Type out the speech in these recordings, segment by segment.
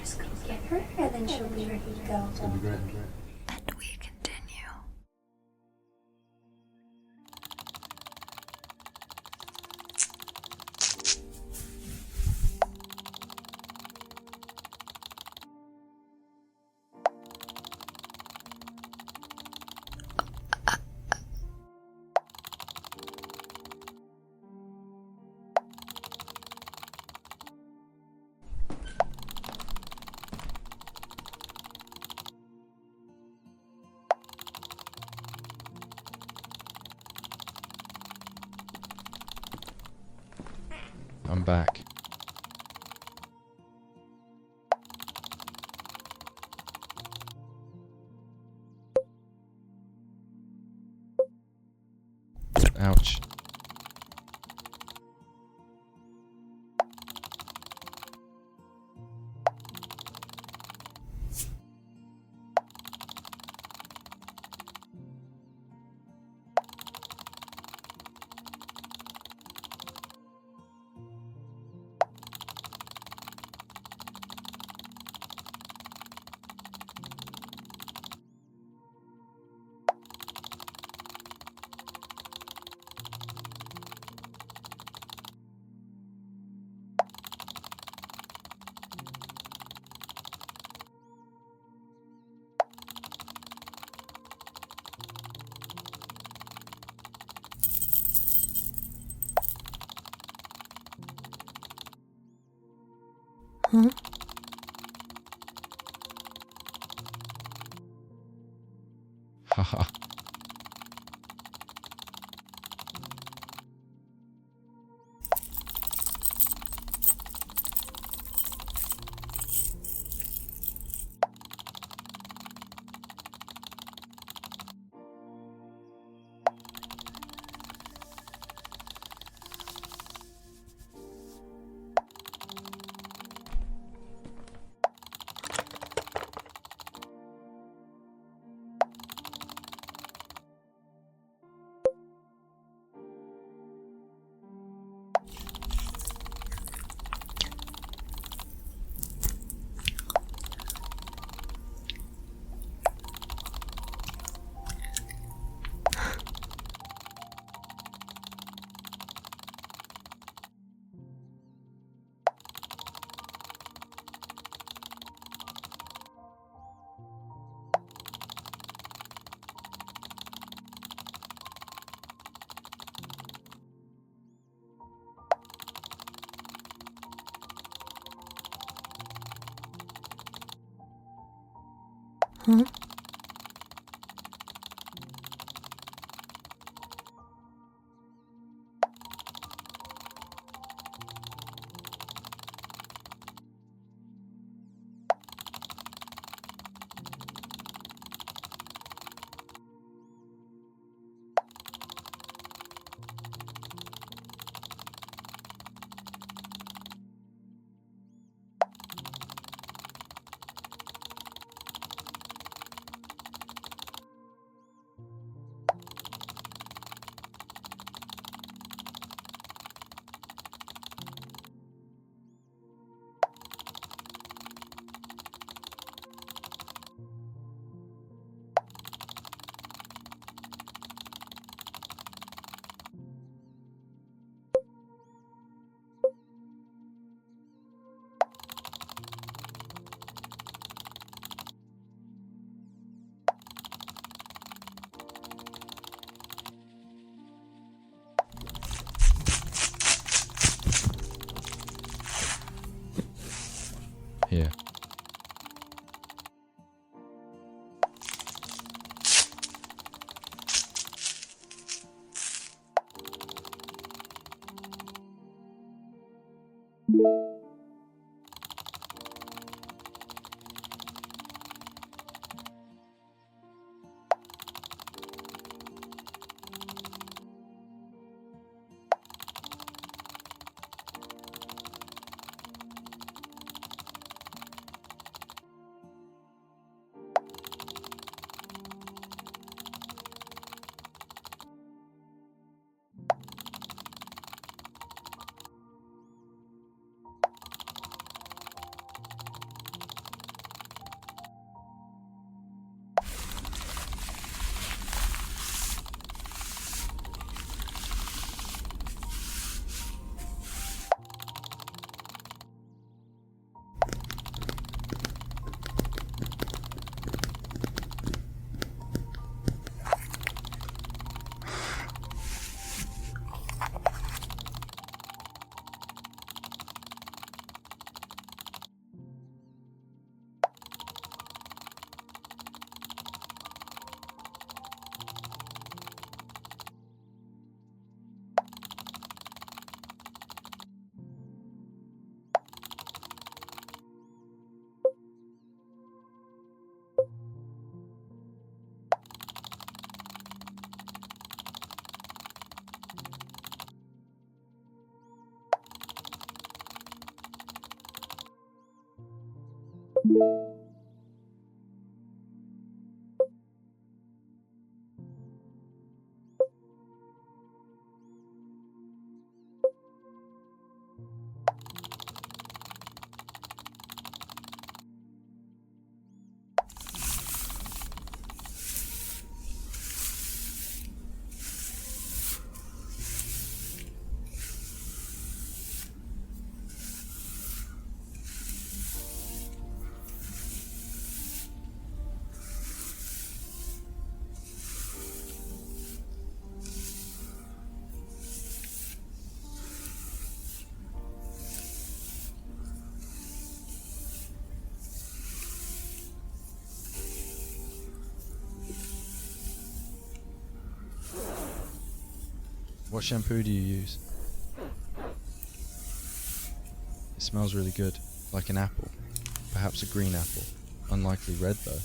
just go get her, and then she'll be ready to go. It's gonna be great. And we continue. I'm back. Ouch. Huh? Haha. Huh? What shampoo do you use? It smells really good, like an apple. Perhaps a green apple. Unlikely red though.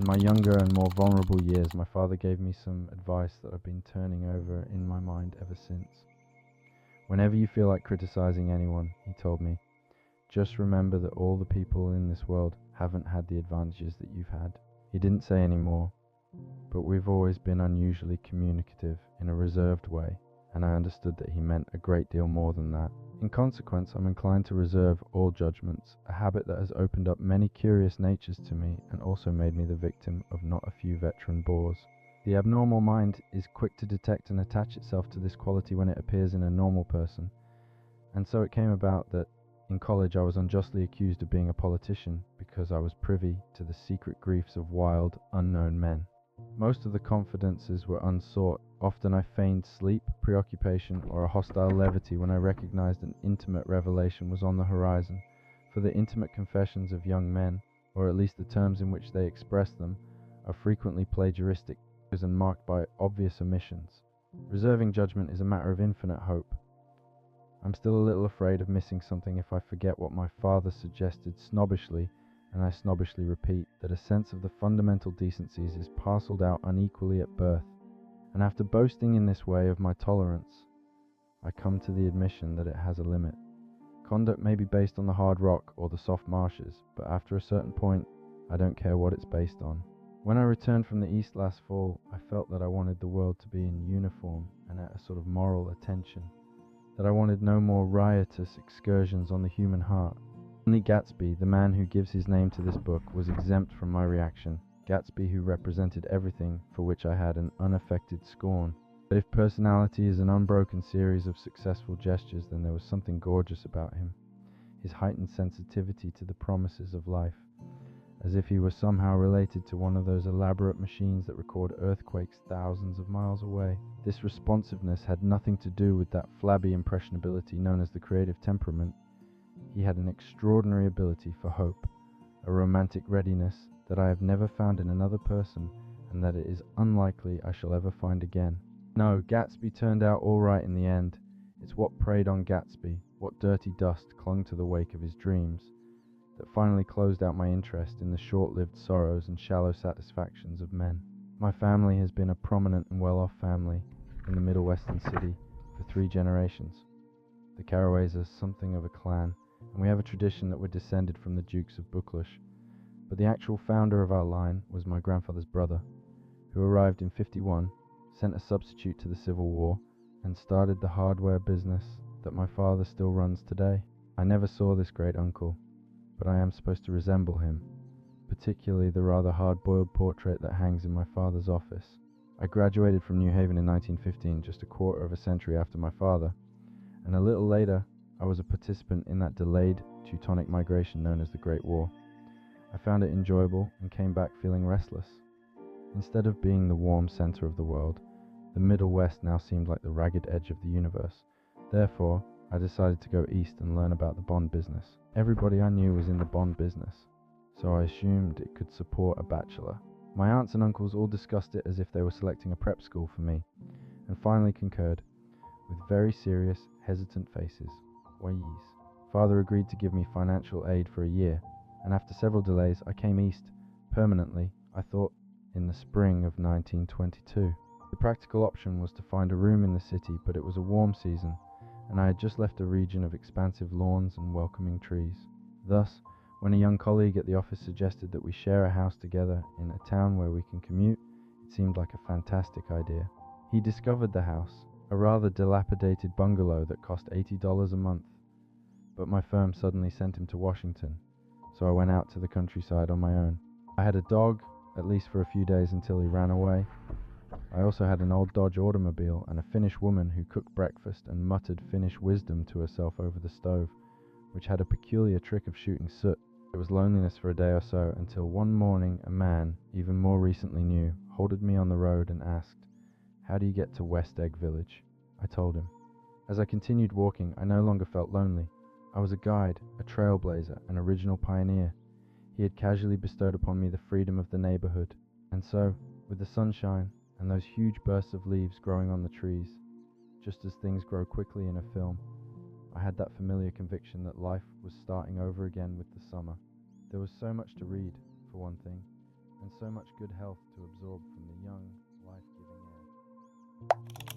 In my younger and more vulnerable years, my father gave me some advice that I've been turning over in my mind ever since. Whenever you feel like criticizing anyone, he told me, just remember that all the people in this world haven't had the advantages that you've had. He didn't say any more, but we've always been unusually communicative in a reserved way, and I understood that he meant a great deal more than that. In consequence, I'm inclined to reserve all judgments, a habit that has opened up many curious natures to me and also made me the victim of not a few veteran bores. The abnormal mind is quick to detect and attach itself to this quality when it appears in a normal person, and so it came about that in college I was unjustly accused of being a politician because I was privy to the secret griefs of wild, unknown men. Most of the confidences were unsought. Often I feigned sleep, preoccupation, or a hostile levity when I recognized an intimate revelation was on the horizon, for the intimate confessions of young men, or at least the terms in which they express them, are frequently plagiaristic and marked by obvious omissions. Reserving judgment is a matter of infinite hope. I'm still a little afraid of missing something if I forget what my father suggested snobbishly, and I snobbishly repeat that a sense of the fundamental decencies is parcelled out unequally at birth, and after boasting in this way of my tolerance, I come to the admission that it has a limit. Conduct may be based on the hard rock or the soft marshes, but after a certain point, I don't care what it's based on. When I returned from the East last fall, I felt that I wanted the world to be in uniform and at a sort of moral attention, that I wanted no more riotous excursions on the human heart. Only Gatsby, the man who gives his name to this book, was exempt from my reaction. Gatsby, who represented everything for which I had an unaffected scorn. But if personality is an unbroken series of successful gestures, then there was something gorgeous about him. His heightened sensitivity to the promises of life, as if he were somehow related to one of those elaborate machines that record earthquakes thousands of miles away. This responsiveness had nothing to do with that flabby impressionability known as the creative temperament. He had an extraordinary ability for hope, a romantic readiness that I have never found in another person, and that it is unlikely I shall ever find again. No, Gatsby turned out all right in the end. It's what preyed on Gatsby, what dirty dust clung to the wake of his dreams, that finally closed out my interest in the short-lived sorrows and shallow satisfactions of men. My family has been a prominent and well-off family in the Middle Western city for 3 generations. The Carraways are something of a clan, and we have a tradition that we're descended from the Dukes of Buccleuch, but the actual founder of our line was my grandfather's brother, who arrived in 51, sent a substitute to the Civil War, and started the hardware business that my father still runs today. I never saw this great uncle, but I am supposed to resemble him, particularly the rather hard-boiled portrait that hangs in my father's office. I graduated from New Haven in 1915, just a quarter of a century after my father, and a little later I was a participant in that delayed Teutonic migration known as the Great War. I found it enjoyable and came back feeling restless. Instead of being the warm center of the world, the Middle West now seemed like the ragged edge of the universe. Therefore, I decided to go east and learn about the bond business. Everybody I knew was in the bond business, so I assumed it could support a bachelor. My aunts and uncles all discussed it as if they were selecting a prep school for me, and finally concurred, with very serious, hesitant faces. Ways. Father agreed to give me financial aid for a year, and after several delays I came east, permanently, I thought, in the spring of 1922. The practical option was to find a room in the city, but it was a warm season, and I had just left a region of expansive lawns and welcoming trees. Thus, when a young colleague at the office suggested that we share a house together in a town where we can commute, it seemed like a fantastic idea. He discovered the house, a rather dilapidated bungalow that cost $80 a month, but my firm suddenly sent him to Washington, so I went out to the countryside on my own. I had a dog, at least for a few days until he ran away. I also had an old Dodge automobile and a Finnish woman who cooked breakfast and muttered Finnish wisdom to herself over the stove, which had a peculiar trick of shooting soot. It was loneliness for a day or so, until one morning a man, even more recently new, halted me on the road and asked, "How do you get to West Egg Village?" I told him. As I continued walking, I no longer felt lonely. I was a guide, a trailblazer, an original pioneer. He had casually bestowed upon me the freedom of the neighborhood. And so, with the sunshine and those huge bursts of leaves growing on the trees, just as things grow quickly in a film, I had that familiar conviction that life was starting over again with the summer. There was so much to read, for one thing. and so much good health to absorb from the young, life-giving air.